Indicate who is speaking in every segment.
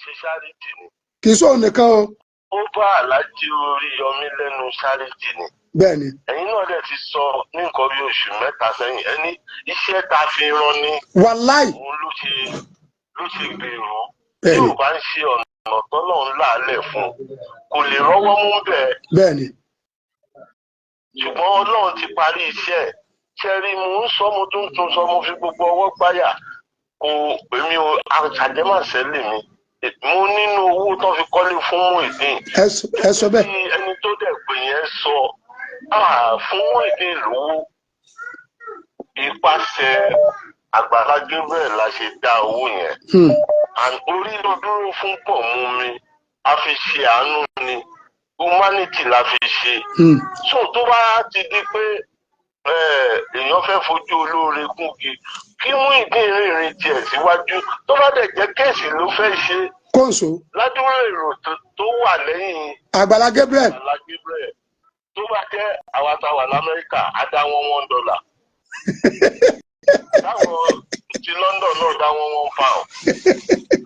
Speaker 1: ṣe ṣáríìtì ni.
Speaker 2: kì í sóhun nìkan o.
Speaker 1: ó bá Alhaji Oríyọmí lẹ́nu ṣáríìtì ni.
Speaker 2: bẹ́ẹ̀ni.
Speaker 1: ẹ̀yin náà dẹ̀ ti sọ ní nǹkan bí oṣù mẹ́ta sẹ́yìn ẹni iṣẹ́ tá a fi rán ni.
Speaker 2: wàláì.
Speaker 1: òun ló ṣe gbèrú. tí ò bá ń ṣe ọ̀nà tọ́lọ́run láàlẹ̀ fún kò lè rọ́wọ́ mú bẹ́ẹ̀.
Speaker 2: bẹ́ẹ̀ni.
Speaker 1: ṣùgbọ́n Ọlọ́run ti parí iṣẹ́ ṣẹ́rí mo ń sọ mo tún sọ mo fi gbogbo ọwọ́ gbáyà kò èmi ò àjẹmàṣẹ́lẹ̀ mi mo nínú owó tó fi kọ́lé fún Muyideen.
Speaker 2: ẹ sọ bẹ́ẹ̀.
Speaker 1: ẹni tó dẹ̀ pé yẹn sọ fún Muyideen lówó ipasẹ̀ Àgbàlá Gabriel la ṣe dá owó yẹn. orí ló dúró fún pọ̀ mú mi a fi ṣe àánú ni humanity la fi ṣe. so tó bá ti di pé èèyàn fẹ́ fojú olóore kúngi kí Muyideen rìnrìn tiẹ̀ síwájú tó bá dẹ̀ jẹ́ kéèsì ló fẹ́ ṣe.
Speaker 2: kóńsó.
Speaker 1: ládùúgbò èrò tó wà lẹ́yìn
Speaker 2: Àgbàlá Gabriel.
Speaker 1: tó bá jẹ́ àwa tá a wà l'Amẹ́ríkà á dá wọn $1. táwọn ti London náà dá wọn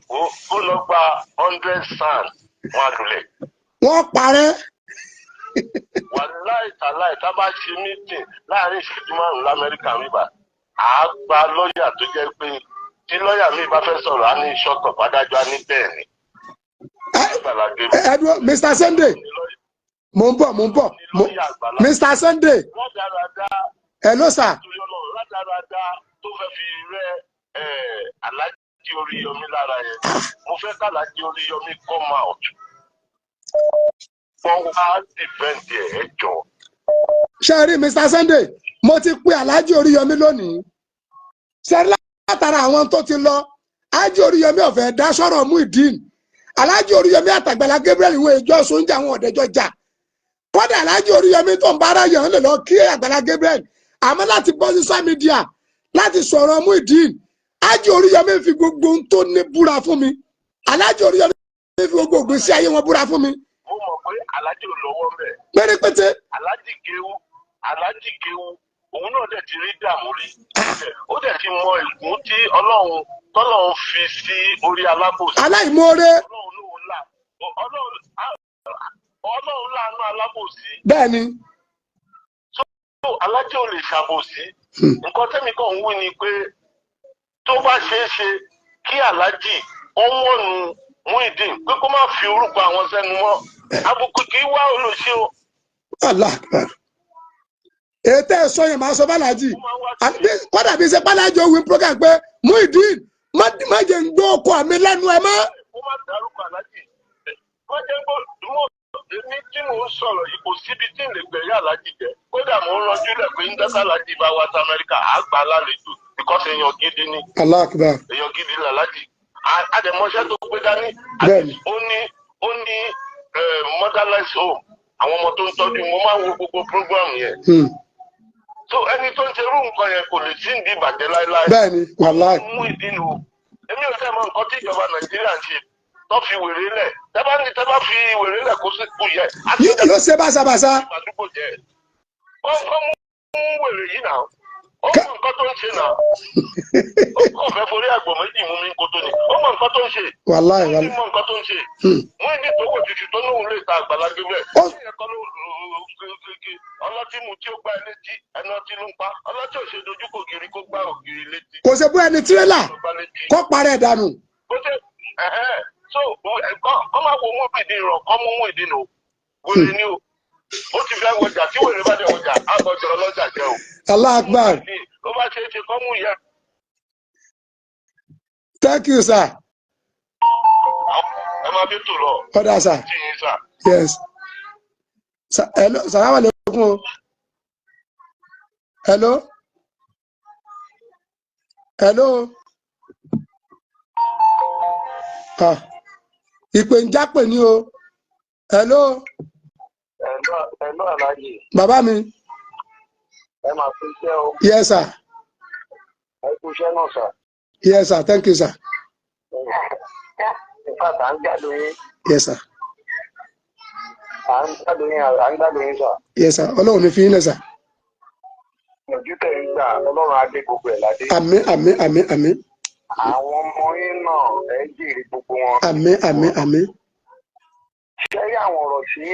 Speaker 1: £1. ó lọ gba 100 sand wọn àdúlẹ̀.
Speaker 2: wọ́n parẹ́.
Speaker 1: wàláì tàláì tá a bá ṣe mítìn láàrin ìṣẹ́jú márùn-ún l'Amẹ́ríkà wíwá à á gba lọ́ọ̀yà tó jẹ́ pé tí lọ́ọ̀yà mi bá fẹ́ sọ̀rọ̀ á ní ṣọ́tọ̀ adájọ́ á ní bẹ́ẹ̀ ni.
Speaker 2: ẹdùn Mr. Sunday mo ń bọ̀ Mr. Sunday hello sir.
Speaker 1: rádaràda tó fẹ́ fi rẹ́ Alhaji Oríyọmí lára yẹn mo fẹ́ ká Alhaji Oríyọmí come out wọ́n wá dìfẹ́ǹdì ẹ̀ jọ.
Speaker 2: ṣe rí Mr. Sunday mo ti pe Alhaji Oríyọmí lónìí ṣe látara àwọn tó ti lọ Alhaji Oríyọmí ọ̀fẹ́ dá sọ̀rọ̀ Muyideen Alhaji Oríyọmí àtàgbàlá Gabriel ìwé ìjọ sóúnjẹ àwọn ọ̀dẹ́jọ́ jà kódà Alhaji Oríyọmí tó ń bára yàn lè lọ kí Àgbàlá Gabriel àmọ́ láti bọ́ sí social media láti sọ̀rọ̀ Muyideen Alhaji Oríyọmí fi gbogbo ohun tó ní búra fún mi Alhaji Oríyọmí fi gbogbo ìgbésí ayé wọn búra fún mi.
Speaker 1: mo mọ̀ pé Alhaji ò lọ́wọ́ mẹ́.
Speaker 2: pérépété.
Speaker 1: Alhaji Kéwú òun náà dẹ̀ ti rí dààmú rí ó dẹ̀ ti mọ ìgún tí tọ́lọ́run fi sí orí alábòsí.
Speaker 2: aláìmoore.
Speaker 1: Ọlọ́run láàánú alábòsí.
Speaker 2: bẹ́ẹ̀ni.
Speaker 1: so Alhaji ò lè ṣàbòsí. nǹkan tẹ́mi kàn ń wí ni pé tó bá ṣeé ṣe kí Alhaji ọwọ́nu Muyideen pé kó má fi orúkọ àwọn sẹ́nu mọ́ àbùkù kì í wá olóṣè o.
Speaker 2: Allah akbar. ètò ẹ̀sọ́ yẹn máa sọ bálájì kọ́dà bí ṣe bálájì ó wí program pé Muyideen má jẹ́ ń gbọ́ ọkọ mi lẹ́nu ẹ mọ́.
Speaker 1: ó má dárúkọ Alhaji wọ́n jẹ́ gbọ́ èmi tí mò ń sọ̀rọ̀ yìí kò síbi tí ń lè gbẹ̀rí Alhaji jẹ́ kódà mò ń ranjú lẹ̀ pé ń dẹ́sẹ̀ Alhaji bá wá sí Amẹ́ríkà àgbà lálejò because èèyàn gidi ni.
Speaker 2: Allah akbar.
Speaker 1: èèyàn gidi ni Alhaji àdèmọ́ṣẹ́ tó gbé dání ó ní motherless home àwọn ọmọ tó ń tọ́jú mo máa ń wo gbogbo program yẹn. so ẹni tó ń ṣe irú nǹkan yẹn kò lè sí ní ìbàjẹ́ láéláé.
Speaker 2: bẹ́ẹ̀ni wàláì.
Speaker 1: Muyideen o èmi ò tẹ́ mọ nǹkan tí ìjọba Nàìjíríà ń ṣe tó fi wèrè lẹ̀ tẹ́ bá fi wèrè lẹ̀ kó sí kú yẹ.
Speaker 2: yìí ló ṣe báṣabàṣa.
Speaker 1: wọ́n mú wèrè yìí náà ó mọ nǹkan tó ń ṣe náà ó kàn fẹ́ forí àgbò méjì mú mi kó tó ní ó mọ nǹkan tó ń ṣe.
Speaker 2: wàláì
Speaker 1: ó mọ nǹkan tó ń ṣe. Muyideen tó wò títí tó lóun lè ta Àgbàlá Gabriel. ọlọ́tí mu tí ó gbá létí ẹni ọtí ló ń pa ọlọ́tí ò ṣe dojú kò gírí kó gbá ògiri létí.
Speaker 2: kò ṣe bó ẹni tirẹ́là kó parẹ́ dànù.
Speaker 1: ó ṣe so kọ́ máa wo Muyideen ràn kọ́ mú Muyideen o wèrè ni o ó ti fẹ́ wọjà tí wèrè bá dé wọjà àgbọ̀jọ̀ ọlọ́jà jẹ́ o.
Speaker 2: Allah akbar.
Speaker 1: ó bá ṣe é ṣe kọ́ mú ìyá.
Speaker 2: Thank you sir.
Speaker 1: ẹ máa bí tò lọ.
Speaker 2: ọ̀dà sir. yes. hello salaam aleykum. hello. ìpè ń jápè ní o. hello.
Speaker 1: hello Alhaji.
Speaker 2: bàbá mi.
Speaker 1: ẹ máa fi iṣẹ́ o.
Speaker 2: yes sir.
Speaker 1: ẹ kú iṣẹ́ náà sir.
Speaker 2: yes sir thank you sir.
Speaker 1: ìfàtà ń gbádùn yín.
Speaker 2: yes sir.
Speaker 1: à ń gbádùn yín sir.
Speaker 2: yes sir ọlọ́run ní fi yín lẹ̀ sir.
Speaker 1: ojú tẹ̀ ń gbà ọlọ́run á dé gbogbo ẹ̀ ládé.
Speaker 2: àmín àmín àmín àmín.
Speaker 1: àwọn ọmọ yín náà ẹ jèrè gbogbo wọn.
Speaker 2: àmín àmín àmín.
Speaker 1: ṣé rí àwọn ọ̀rọ̀ tí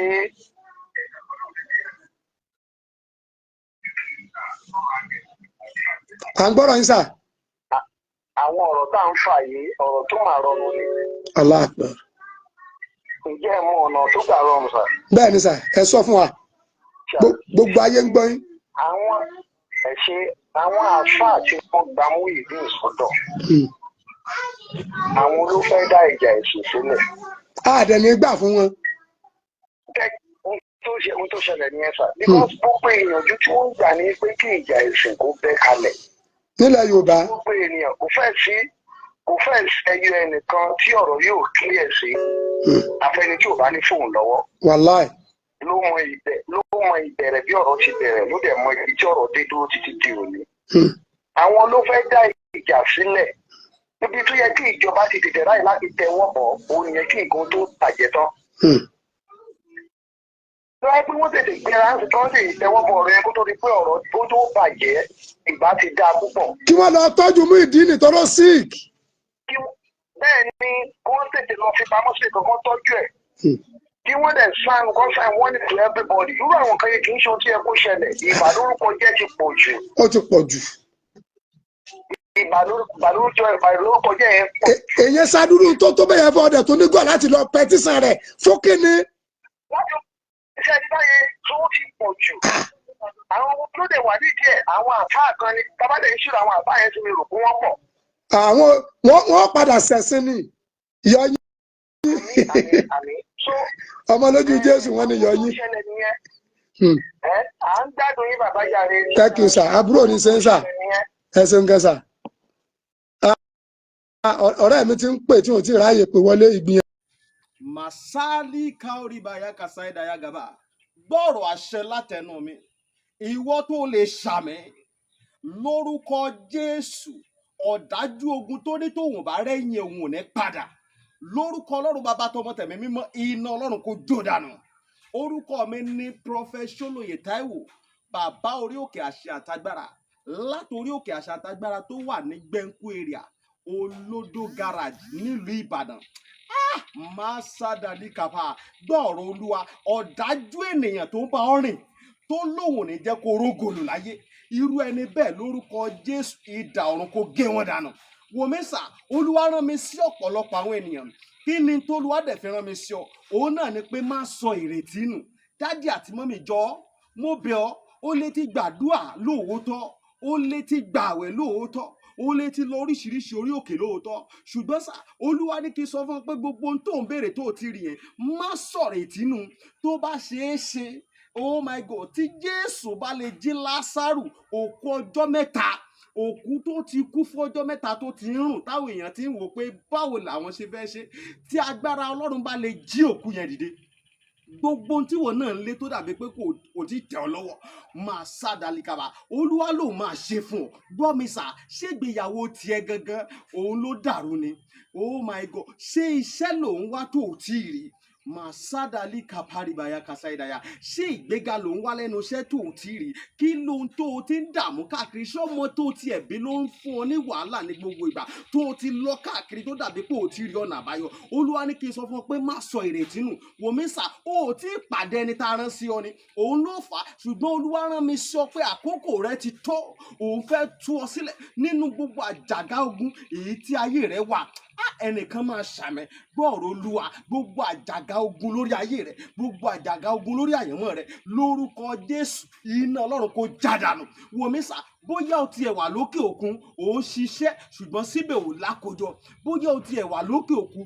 Speaker 2: à ń gbọ́rọ̀ yín sà.
Speaker 1: àwọn ọ̀rọ̀ tá à ń fà yìí ọ̀rọ̀ tó máa rọrùn ni.
Speaker 2: Allahu Akbar.
Speaker 1: ǹjẹ́ ẹ mọ ọ̀nà tó gbà rọrùn sà?
Speaker 2: bẹ́ẹ̀ ni sà, ẹ sọ fún wa gbogbo ayé ń gbọ́ yín.
Speaker 1: àwọn àwọn àáfàá tí wọ́n gba Muyideen sọ́dọ̀ àwọn ló fẹ́ dá ìjà ẹ̀sìn sílẹ̀.
Speaker 2: àdẹ̀ni gbà fún wọn.
Speaker 1: ohun tó ṣẹlẹ̀ ní ẹ̀sà because gbogbo ìyànjú tí wọ́n ń gbà ní pé kí ìjà ẹ̀sìn kó bẹ́ kalẹ̀.
Speaker 2: nílẹ̀ Yorùbá.
Speaker 1: gbogbo ènìyàn kò fẹ́ ẹyọ ẹnìkan tí ọ̀rọ̀ yóò clear sí afẹ́ni tí ò bá ní fóun lọ́wọ́.
Speaker 2: wàláì.
Speaker 1: ló mọ ìbẹ̀rẹ̀ bí ọ̀rọ̀ ti bẹ̀rẹ̀ ló dẹ̀ mọ ibi tí ọ̀rọ̀ dé dúró títí di òní. àwọn ló fẹ́ dá ìjà sílẹ̀ níbi tó yẹ kí ìjọba ti tètè ráyè láti tẹwọ́ bọ̀ òun yẹ kí nǹkan tó bàjẹ́ tán. lọ́wọ́ pé wọ́n tètè gbéra ń tọ́ sí ìtẹ́wọ́ bọ̀ ọ̀rọ̀ yẹn kó tó di pé ọ̀rọ̀ tó bàjẹ́ ìbá ti dáa púpọ̀.
Speaker 2: kí wọ́n lọ tọ́jú Muyideen nítorí sick.
Speaker 1: bẹ́ẹ̀ ni wọ́n tètè lọ fi pamọ́ sí ìkankan tọ́jú ẹ̀. kí wọ́n dẹ̀ sign warning to everybody irú àwọn kan yẹn kì í ṣe ohun tí ẹ kó ṣẹlẹ̀ ìbàlórúkọ jẹ́ ti pọ̀ jù.
Speaker 2: ó ti pọ̀ jù.
Speaker 1: ìbàlórúkọ jẹ́ yẹn pọ̀.
Speaker 2: èyí ṣàdúró tó bẹ̀yẹ fọ́ ọ̀dẹ̀ tó ní gọ̀ láti lọ pẹtísàn rẹ̀ fún kínní.
Speaker 1: láti iṣẹ́ ní báyẹn tó ti pọ̀ jù. àwọn ló dẹ̀ wà nídìí ẹ̀ àwọn àfáà kan ni tábàdé ń ṣírò àwọn àfáà yẹn ti mi rò pé wọ́n pọ̀.
Speaker 2: àwọn wọ́n padà ṣẹ̀sìn ni yọyín. ọmọ lójú Jésù wọn ni yọyín.
Speaker 1: à ń gbádùn yín bàbá yàrá.
Speaker 2: thank you sir àbúrò ní sẹ́ńsà ẹ ṣeun kẹsà. ọ̀rẹ́ mi ti ń pè tí ò tí ì ráàyè pé wọlé ìgbìyànjú.
Speaker 3: Masali kaoribaya kasaida ya gaba gbọ́rọ̀ àṣẹ látẹnu mi ìwọ tó lè ṣàmì lórúkọ Jésù ọ̀dájú ogun tó ní tòun bá rẹ́yìn òun ò ní padà lórúkọ Ọlọ́run bàbá tọmọ tẹ̀mí mímọ́ iná Ọlọ́run kò jó dànù orúkọ mi ní Prophet Ṣólóyè Táíwò bàbá orí òkè àṣẹ àtagbára látòrí òkè àṣẹ àtagbára tó wà ní Gbẹ̀ǹkú area Olódó garage nílùú Ìbàdàn Masadali kapa gbọ́ọ̀rọ̀ Olúwa ọ̀dájú ènìyàn tó ń bá ọ rìn tó lóun ní jẹ́ kó rógòlù láyé irú ẹni bẹ́ẹ̀ lórúkọ Jésù idà ọ̀run kó gé wọn dànù wòmísà Olúwa rán mi sí ọ̀pọ̀lọpọ̀ àwọn ènìyàn kí ni tó Olúwa dẹ̀ fi rán mi sí ọ òun náà ni pé má sọ ìrètí nù dádì àti mọ́mì jọ mo bẹ̀ ọ́ ó lè ti gbàdúà lóòótọ́ ó lè ti gbààwẹ̀ lóòótọ́ ó lè ti lọ oríṣiríṣi orí òkè lóòótọ́ ṣùgbọ́n sá Olúwa ní kí n sọ fún ọ pé gbogbo ohun tó ń béèrè tó ti rí yẹn má sọ̀rọ̀ ìtínú tó bá ṣeé ṣe oh my God tí Jésù bá lè jí Lásárù òkú ọjọ́ mẹ́ta òkú tó ti kú fún ọjọ́ mẹ́ta tó ti ń rùn táwọn èèyàn ti ń wò pé báwo làwọn ṣe fẹ́ ṣe tí agbára Ọlọ́run bá lè jí òkú yẹn dìde gbogbo tí wọn náà ń lé tó dàbí pé kò tí tẹ̀ ọ́ lọ́wọ́ máa sádàlíkàbà Olúwa ló máa ṣe fún ọ gbọ́ mi sà ṣégbéyàwó tiẹ̀ gangan òun ló dàrú ni oh my God ṣé iṣẹ́ lòun wá tó ò tí ì rí Masadali kaparibaya kasaidaya ṣé ìgbéga ló ń wá lẹ́nu iṣẹ́ tó ò tí ì rí kí ló ń tó o ti ń dààmú káàkiri ṣé ọmọ tó ti ẹ̀bí ló ń fún ọ ní wàhálà ní gbogbo ìgbà tó o ti lọ káàkiri tó dàbí pé o ti rí ọ̀nà àbáyọ Olúwa ní kí n sọ fún ọ pé má sọ ìrètí nù wòmísà o ò tí ì pàdé ẹni tá a rán sí ọ ni òun ló fà á ṣùgbọ́n Olúwa rán mi sọ pé àkókò rẹ ti tó òun fẹ́ tú ọ sílẹ̀ nínú gbogbo àjàgà ogun èyí tí ayé rẹ wà ẹnìkan máa ṣàmẹ gbọ́ọ̀rọ̀ Olúwa gbogbo àjàgà ogun lórí ayé rẹ gbogbo àjàgà ogun lórí àyànmọ́ rẹ lórúkọ Jésù iná Ọlọ́run kó jádànù wòmísà bóyá o tiẹ̀ wà lókè òkun ò ń ṣiṣẹ́ ṣùgbọ́n síbẹ̀ ò lákòjọ bóyá o tiẹ̀ wà lókè òkun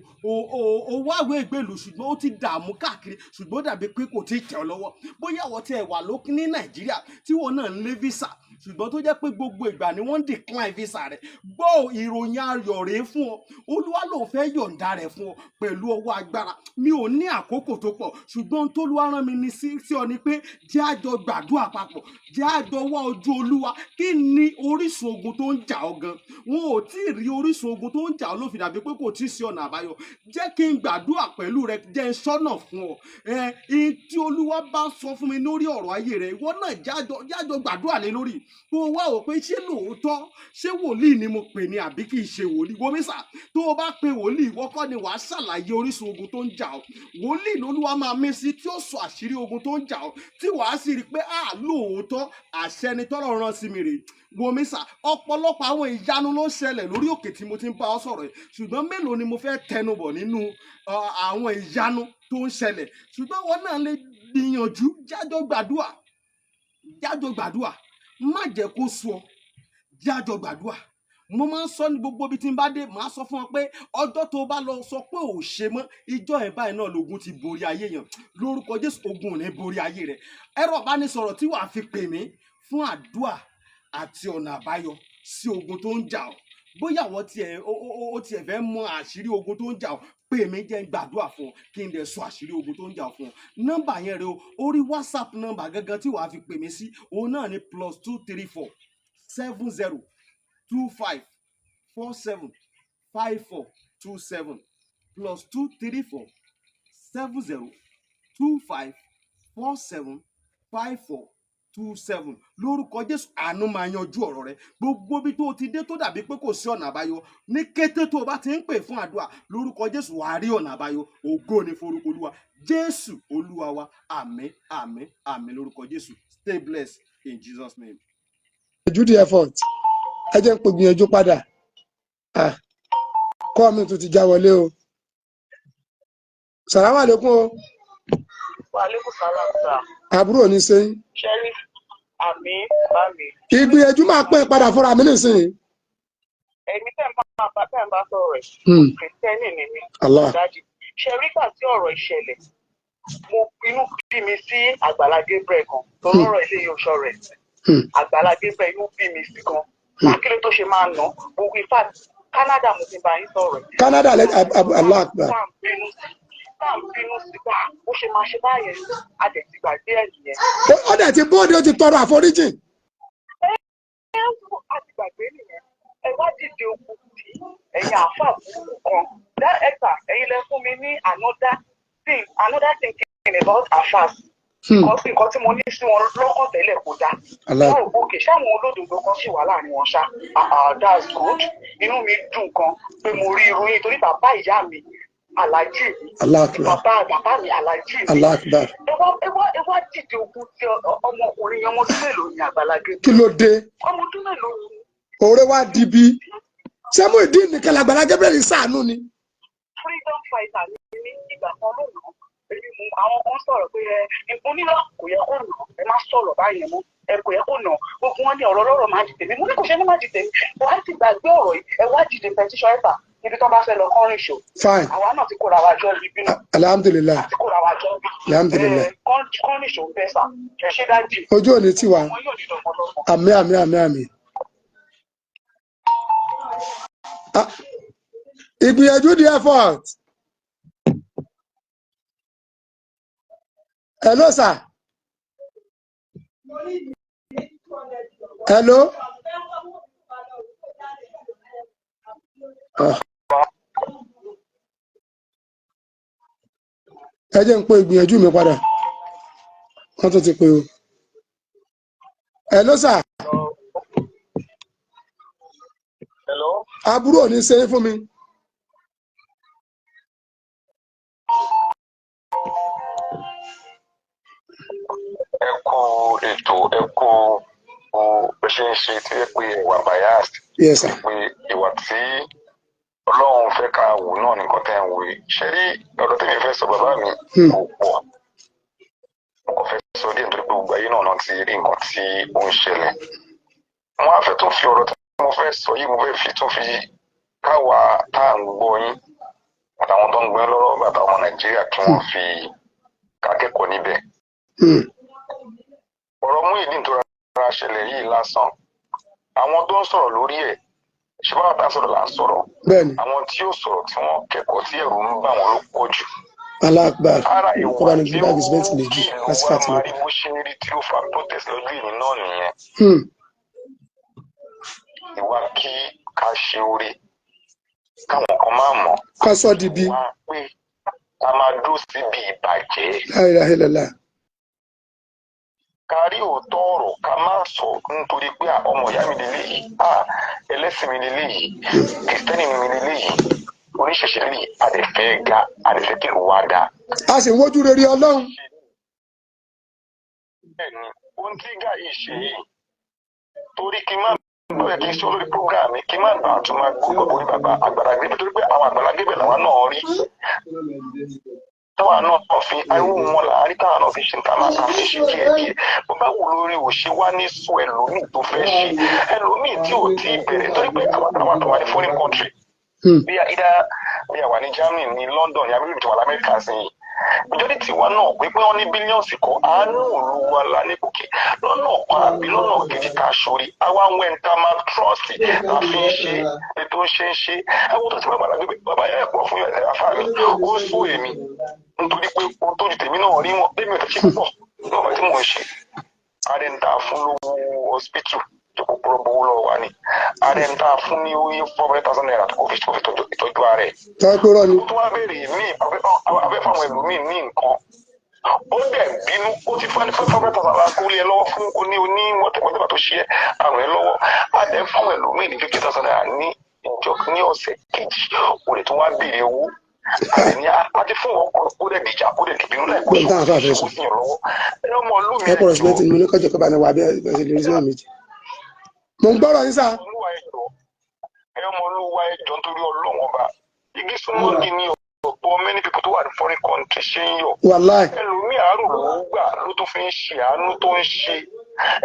Speaker 3: ò wáwé ìgbèlú ṣùgbọ́n ó ti dààmú káàkiri ṣùgbọ́n dàbí pé kò tí ì tẹ̀ ọ́ lọ́wọ́ bóyá o tiẹ̀ wà lókè ní Nàìjíríà tí wọn náà ń lé visa ṣùgbọ́n tó jẹ́ pé gbogbo ìgbà ni wọ́n ń decline visa rẹ̀ gbọ́ ìròyìn ayọ̀ rèé fún ọ Olúwa ló fẹ́ yọ̀ǹda rẹ̀ fún ọ pẹ̀lú ọwọ́ agbára mi ò ní àkókò tó pọ̀ ṣùgbọ́n t'Olúwa rán mi ní sí ọ ni pé jẹ́ àjọ gbàdúrà papọ̀ jẹ́ àjọ wá ojú Olúwa kí kí ni orísun ogun tó ń jà ọ́ gan? Wọn ò tí ì rí orísun ogun tó ń jà ọ́ ló fi dàbí pé kò tí ì sí ọ̀nà àbáyọ. Jẹ́ kí n gbàdúrà pẹ̀lú rẹ, jẹ́ n sọ́nà fún ọ. Tí Olúwa bá sọ fún mi lórí ọ̀rọ̀ ayé rẹ, ìwọ náà jájọ gbàdúrà lé lórí. Kó o wá wò pé ṣé lóòótọ́, ṣé wòlíì ni mo pè ní àbí kì í ṣe wòlíì? Wo mi sà, tó o bá pe wòlíì, ìwọ kọ́ ni wàá ṣàlàyé orísun ogun tó ń jà ọ́. Wòlíì lolúwa máa mí sí tí ó sọ àṣírí ogun tó ń jà ọ́, tí wàá sì rí i pé lóòótọ́ àṣẹ ni tọ́lọ́run rán sí mi rèé. Wo mi sà, ọ̀pọ̀lọpọ̀ àwọn ìyanu ló ń ṣẹlẹ̀ lórí òkè tí mo ti ń bá ọ sọ̀rọ̀ yìí, ṣùgbọ́n mélòó ni mo fẹ́ tẹnubọ̀ nínú àwọn ìyanu tó ń ṣẹlẹ̀? Ṣùgbọ́n wọn náà lè gbìyànjú, jájọ gbàdúrà, má jẹ́ kó sú ọ, jájọ gbàdúrà. Mo máa ń sọ ní gbogbo ibi tí n bá dé, màá sọ fún ọ pé ọjọ́ tó bá lọ sọ pé ò ṣe mọ́, ìjọ ẹ̀ báyìí náà lógun ti borí ayé yẹn. Lórúkọ Jésù, ogun ò ní borí ayé rẹ. Ẹ̀rọ ìbánisọ̀rọ̀ tí wàá fi pè mí fún àdúrà àti ọ̀nà àbáyọ sí ogun tó ń jà ọ́. Bóyá àwọn tiẹ̀ fẹ́ mọ àṣírí ogun tó ń jà ọ́, pè mí, jẹ́ n gbàdúrà fún ọ kí n dẹ̀ sọ àṣírí ogun tó ń jà ọ́ fún ọ. Nọ́mbà yẹn rẹ o, orí WhatsApp nọ́mbà gangan tí wàá fi pè mí sí, òun náà ni +234 70 25 47 54 27 +234 70 25 47 54 27. Lórúkọ Jésù, àánú máa yanjú ọ̀rọ̀ rẹ. Gbogbo bí tó ti dé tó dàbí pé kò sí ọ̀nà àbáyọ, ní kété tó o bá ti ń pè fún àdúrà, lórúkọ Jésù wàá rí ọ̀nà àbáyọ. Ògo ni forúkọ Olúwa. Jésù Olúwa wa. Àmín, àmín, àmín lórúkọ Jésù. Stay blessed in Jesus' name.
Speaker 2: Judy effort. Ẹ jẹ́ ń pè gbìyànjú padà. Kọ́ mi tún ti já wọlé o. Sàlámù àlékún o.
Speaker 4: Wa alaikum salam sir.
Speaker 2: Àbúrò ní sẹ́yìn.
Speaker 4: Sheriff, àmín, bá mi.
Speaker 2: Ìgbìyànjú máa pín padà fúnra mi nísìnyí.
Speaker 4: Èmi tẹ́ ń bá sọ̀rọ̀ rẹ̀. Kìrìtẹ́nì ni mi. Dájú. Ṣẹ̀rí gbà tí ọ̀rọ̀ ìṣẹ̀lẹ̀, mo inú bí mi sí Àgbàlá Gabriel kan. Lọ́rọ̀ ilé oṣù rẹ̀. Àgbàlá Gabriel inú bí mi sí gan. Akíló tó ṣe máa nà. Gbogbo in fact, Canada mo ti bá yín sọ̀rọ̀.
Speaker 2: Canada Allah Akbar.
Speaker 4: Táà ń bínú sígbà ó ṣe máa ṣe báyẹn, a dẹ̀ ti gbàgbé ẹ̀ nìyẹn.
Speaker 2: Ó dẹ̀ ti bóde, ó ti tọrọ àforíjì.
Speaker 4: A ti gbàgbé nìyẹn. Ẹ wá dìde ogun tí ẹ̀yin àáfàá burúkú kan. Ẹ̀ka ẹ̀yin lẹ fún mi ní another thing thinking about àáfàá. Nǹkan tí mo ní sí wọn lọ́kàn tẹ́lẹ̀ kò dá. Wọ́n ò gbókè ṣáwọn olódodo kan sì wà láàrin wọn ṣá. That's good. Inú mi dùn kan pé mo rí irú yín torí bàbá ìyá mi Alhaji bàbá mi Alhaji ẹ wá dìde ogun tí ọmọkùnrin yẹn ọmọdún mélòó ni Àgbàlá Gabriel.
Speaker 2: Kí ló dé?
Speaker 4: Ọmọdún mélòó ni.
Speaker 2: Òré wá di bí. Sẹ́mu ìdí nìkan Àgbàlá Gabriel ṣàánú ni.
Speaker 4: Freedom fighter ní ìgbà kan lónìí. Èmi mú àwọn kan sọ̀rọ̀ pé ìpínlẹ̀ kò yẹ kó nà, ẹ má sọ̀rọ̀ báyẹn mọ́, ẹ kò yẹ kó nà. Gbogbo wọn ní ọ̀rọ̀ lọ́rọ̀ má dìde mi. Mo ní kò ṣe ní má dìde mi. Wàá ti gbàgbé ọ̀rọ̀ yìí, ẹ wá dìde petition ẹ̀fà. Ibi tó bá fẹ́ lọ kọrin ṣò.
Speaker 2: Fine.
Speaker 4: Àwa náà ti kóra wa jọ ibi náà.
Speaker 2: Alhamdulillah.
Speaker 4: Àti kóra wa jọ bí.
Speaker 2: Alhamdulillah.
Speaker 4: Kọrin ṣò ń bẹ́ sà. Ẹ ṣe dájú.
Speaker 2: Ojú òní ti wà.
Speaker 4: Ọmọ yóò dídọ̀ ọmọlọ́mọ.
Speaker 2: Àmín, àmín, àmín, àmín. Ìgbìyànjú the effort. Hello, sir. Hello. Ẹ jẹ́ ń pè ìgbìyànjú mi padà. Wọ́n tún ti pè o. Hello, sir.
Speaker 1: Hello.
Speaker 2: Àbúrò ní ṣe fún mi.
Speaker 1: Ẹ kú ètò, ẹ kú bó ṣe ń ṣe tí ẹ pé ìwà bias.
Speaker 2: Yes, sir.
Speaker 1: Pé ìwà tí Ọlọ́run fẹ́ ká wò náà nìkan tẹ́ ń wò yìí. Ṣé rí ọ̀rọ̀ tí mi fẹ́ sọ bàbá mi kò pọ̀? Mo kàn fẹ́ sọ díẹ̀ nítorí pé gbogbo ayé náà ti rí nǹkan tí ó ń ṣẹlẹ̀. Wọ́n á fẹ́ tún fi ọ̀rọ̀ tí mo fẹ́ sọ yìí, mo fẹ́ fi tún fi káwa tá à ń gbọ́ yín àtàwọn tó ń gbé lọ́rọ̀ bàtà ọmọ Nàìjíríà kí wọ́n fi kákẹ́kọ̀ọ́ níbẹ̀. Ọ̀rọ̀ Muyideen tó rárá ṣẹlẹ̀ yìí lásán. Àwọn tó ń sọ̀rọ̀ lórí ẹ̀ ṣé báwa tá a sọ̀rọ̀ là ń sọ̀rọ̀. Àwọn tí ó sọ̀rọ̀ tí wọ́n kẹ́kọ̀ọ́ tí ẹ̀rù ń bà wọ́n ló pọ̀ jù.
Speaker 2: Aláàgbàr
Speaker 1: ara ìwà tí ó
Speaker 2: wà
Speaker 1: kí ìlú wa máa rí bó ṣe ń rí tí ó fa protest lójú ìní náà nìyẹn. ìwà kí ká ṣe oore káwọn kan máa mọ̀
Speaker 2: ká sọ di bí.
Speaker 1: wá pé ká máa dúró síbi ìbàjẹ́.
Speaker 2: La ilaha illallah.
Speaker 1: ká rí òótọ́ ọ̀rọ̀ ká má sọ nítorí pé ọmọ ìyá mi lélẹ̀ yìí ẹlẹ́sìn mi lélẹ̀ yìí kìrìsìtẹ́nì mi lélẹ̀ yìí oníṣẹ̀ṣẹ̀ lélẹ̀ yìí àdẹ̀fẹ́ ga àdẹ̀fẹ́ kí ló wá ga.
Speaker 2: a sì ń wojú rere Ọlọ́run.
Speaker 1: bẹ́ẹ̀ni ohun tí gà yìí ṣe yìí torí kí n má bóyá kí n ṣe olórí programme kí n má bàa tún máa gbọ́ orí bàbá Àgbàlá Gabriel torí pé àwọn Àgbàlá Gabriel làwọn náà rí táwọn náà fi ariwo wọn láàárín táwọn náà fi ṣe nǹkan máa kàn fi ṣe díẹ̀díẹ̀ bó bá wù lórí òṣè wá ní sọ ẹlòmíì tó fẹ́ ṣe ẹlòmíì tí ò tí ì bẹ̀rẹ̀ torí pé àwọn àtàwọn ní foreign country bí a wà ní Germany ní London yàrá ìjọba wà lamẹ́ríkà sí i ìjọba tiwa náà pé wọ́n ní bílíọ̀nsì kan àánú olúwa lánìkòkè lọ́nà kan àbí lọ́nà kejì ká sórí àwa ń wẹ̀ ń ta máa trọ́ọ̀sì àfi ń ṣe ètò ń ṣe ẹwọ́n tó ti bá bàbá gbé bàbá yẹn pọ̀ fún afáàmì ó sún èmi nítorí pé o tó ju tèmi náà rí wọn bẹ́ẹ̀ mi ò tẹ̀sí púpọ̀ ní ọ̀bẹ tí mò ń ṣe ààrẹ ń ta fún lówó hospital jókòó púrọ̀ gbowó lọ́wọ́ wa ni ààrẹ ń ta fún ní oye $400,000 tó kò fi ìtọ́jú ààrẹ. ó tún wá béèrè mí abẹ́ fáwọn ẹlòmíì ní nǹkan ó dẹ̀ bínú ó ti fún $500,000 kó lé ẹ lọ́wọ́ fún oní wọ́tẹ̀wọ́tẹ̀bà tó ṣe àrùn ẹ lọ́wọ́ àdẹ fáwọn ẹlòmíì ní $50,000 ní ọ̀sẹ̀ kejì ó lè tún wá béèrè owó àní àti fún ọkọ ó dẹ̀ dìjà ó dẹ̀ dìbínú láì kó ṣòwò sí yàn lọ́wọ́ ẹ̀rọ ọmọ olú mi
Speaker 2: mo ń gbọ́rọ̀ yín sá.
Speaker 1: ẹ̀rọ ọmọ olúwa ẹjọ́ nítorí Ọlọ́run ọba igi súnmọ́ kí ni ọ̀pọ̀ many people tó wà ní foreign country ṣe ń yọ.
Speaker 2: wàláì.
Speaker 1: ẹlòmíì àárò ló ń gbà ló tó fi ń ṣe àánú tó ń ṣe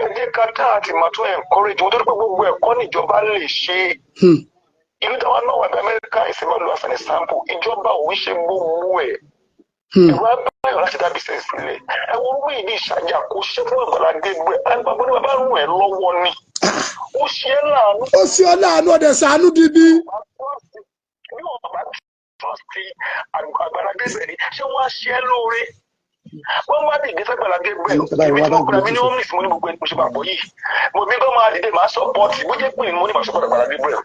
Speaker 1: ẹ jẹ́ ká tá àti máa tún encourage wọn tó pé gbogbo ẹ̀kọ́ níjọba lè ṣe ìlú táwọn náà wà ní Amẹ́ríkà ìsinmi ọlọ́wà fẹ́ni sample ìjọba òun ṣe gbogbo ẹ̀ ìwà báyọ̀ láti dá business sílẹ̀ ẹ wo orúkọ yìí ní ìṣàjà kò ṣe fún Àgbàlá Gabriel àgbàgbọ́ ní bàbá rún ẹ lọ́wọ́ ni ó ṣe é láàánú.
Speaker 2: ó ṣe é láàánú ọdẹ ṣàánú dídí.
Speaker 1: bí wọn bá trọ́ọ̀sì Àgbàlá Gabriel ni ṣé wọ́n á ṣe é lóore wọ́n má dìde sàgbàlá Gabriel èmi tí mo gbọ́dọ̀ mi ní homeless mo ní gbogbo ẹni mo ṣe bàbọ̀ yìí mo bí bá máa dìde máa sọ́pọ́ọ̀tì bó jẹ́ pé mo ní máa sọ́pọ́ọ̀tì Àgbàlá Gabriel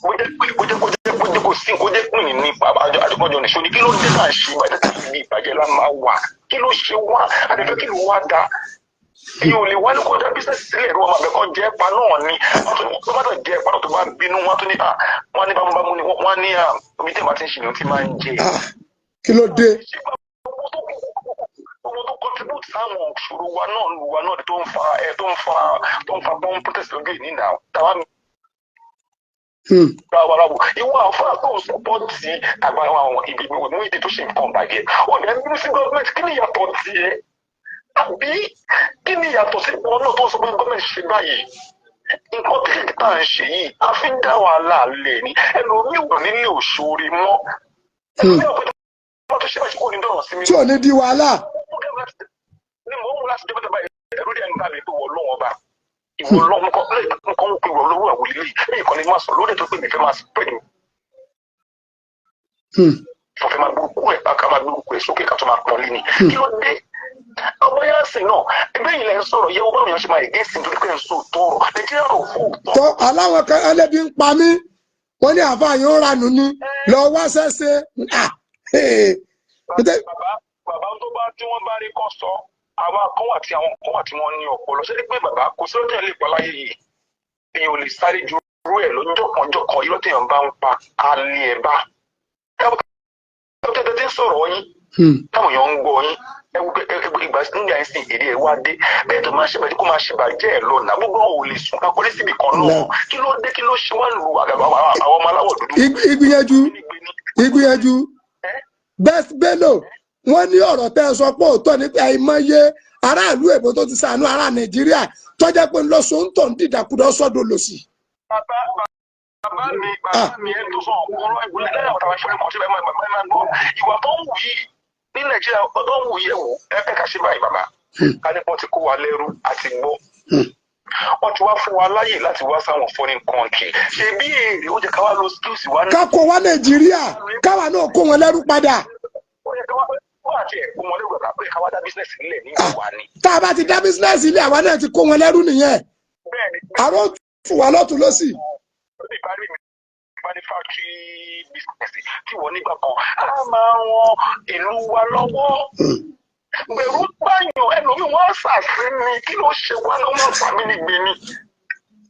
Speaker 1: bó jẹ́ kó sí kó jẹ́ pé ní àjọkọ̀jọ nìṣó ni kí ló dé máa ṣe ìbàjẹ́ tàbí ní ìbàjẹ́ lá máa wà kí ló ṣe wá àdẹ́fẹ́ kí ló wá dá èyí ò lè wá ní kọjá bísíǹsì sílẹ̀ ìlú ọmọ àbẹ̀kọ́ jẹ́ ẹ̀pà náà ni wọ́n bá tọ̀ jẹ́ ẹ̀pà náà tó bá bínú wọ́n tún ní wọ́n ní bámúbámú ni wọ́n ní omi tí màá ti ń ṣe ni ó ti máa ń jẹ.
Speaker 2: kí ló dé.
Speaker 1: owó tó contribute sáwọn òṣòro wa náà lù wa náà tó ń fa bọ́n protest lójú ìní náà táwa mi. Báwo ìwọ àfáà tó ń sọpọ́ọ̀tì àgbàrá àwọn ìgbìmọ̀ ìwé ìdí tó ṣe nǹkan bàjẹ́ ó lè ń bínú sí gọ́ọ̀mẹ̀ntì kí ni ìyàtọ̀ tiẹ̀ àbí kí ni ìyàtọ̀ sí ìpọn náà tó ń sọ pé gọ́ọ̀mẹ̀ntì ṣe báyìí nǹkan kékeré tá à ń ṣe yìí a fi ń dá wàhálà lẹ̀ ní ẹlòmíì wò nílé òṣòrí mọ́ ẹlòmíì ọ̀pẹ tó ṣe báyìí kò ní dọ̀rọ̀ sí mi.
Speaker 2: tí ò ní di wàhálà.
Speaker 1: ní mò ń mú láti débẹ̀tẹ̀ báyìí ẹ̀rú dẹ̀ ń bá mi tó wọ̀ lọ́wọ́ bá ìwọ lọ́wọ́ nǹkan ń pè wọ́n lọ́wọ́ àwòlé lẹ́yìn ìkànnì máa sọ lórí ètò pé mi fẹ́ máa spread mi. mo fẹ́ máa gbórúkú ẹ̀ ká máa gbórúkú ẹ̀ sókè ká tó máa pọ̀ lé ní. kí ló dé ọmọ yẹn sìn náà ẹgbẹ́ yìí lẹ́ ń sọ̀rọ̀ yẹ ọgbọ́n èèyàn ṣe máa ègé sí nítorí pé ń sọ tọrọ nàìjíríà rò fún òótọ́.
Speaker 2: tó aláwọ̀ kan ẹlẹ́bí ń pa mí wọ́n ní àfa yìí ń ranù ni lọ wá sẹ́sẹ́.
Speaker 1: bàbá tó bá tí wọ́n bá rí kọ́ sọ àwọn akọ́wà àti àwọn akọ́wà tí wọ́n ní ọpọlọ ṣé pé bàbá kò sí lọ́tẹ̀ lè pa láyé yìí èèyàn ò lè sáré ju irú ẹ̀ lọ́jọ́ kan irọ́ tèèyàn bá ń pa alẹ́ ẹ̀ bá. ẹ wọ́n tẹ́tẹ́ tí ń sọ̀rọ̀ yín táwọn èèyàn ń gbọ́ yín ìgbà nígbà yín sí èdè ẹ̀ wá dé bẹ́ẹ̀ tó máa ṣèbàjẹ́ kó máa ṣèbàjẹ́ ẹ̀ lọ́nà gbogbo ò lè sùn ká kọ́lé síbi kan náà kí ló dé kí ló ṣe wá lu àgàbà àwọn ọmọ aláwọ̀ dúdú.
Speaker 2: ìgbìyànjú best bello wọ́n ní ọ̀rọ̀ tẹ́ ẹ sọ pé òótọ́ ní pé àìmọye aráàlú èbó tó ti ṣàánú ará nàìjíríà tó jẹ́ pé ńlọ́sọ̀ ń tọ̀ ń dìdàkudà sọ́dọ̀ lòsì.
Speaker 1: bàbá mi ẹ tó sọ ọ̀rọ̀ ìwòlẹ́ lẹ́yìn àwọn àwọn ìfọ̀rẹ́ kọ́sílẹ̀ máa ń gbọ́ ìwà tó ń wù yìí ní nàìjíríà tó ń wù yẹ wò ẹ ká ṣe báyìí bàbá ká ní wọ́n ti kó wa lẹ́rú àti gbọ́ wọ́n ti wá fún wa láyè láti wá sáwọn foreign country ṣebí èrè ó jẹ́ ká wá lọ skills wa.
Speaker 2: ká kó wa nàìjíríà káwa náà kó wọn lẹ́rú padà. tá a bá ti dá bísínẹ́sì ilé àwa náà ti kó wọn lẹ́rú nìyẹn. fún wa lọ́tún lọ́sì.
Speaker 1: Manufacturing business tí wọ́n nígbà kan á máa ran ìlú wa lọ́wọ́. Gbèrú pààyàn ẹlòmíì wọ́n ṣàṣì ní kí ló ṣe wá lọ́wọ́ fàmí nígbè ni.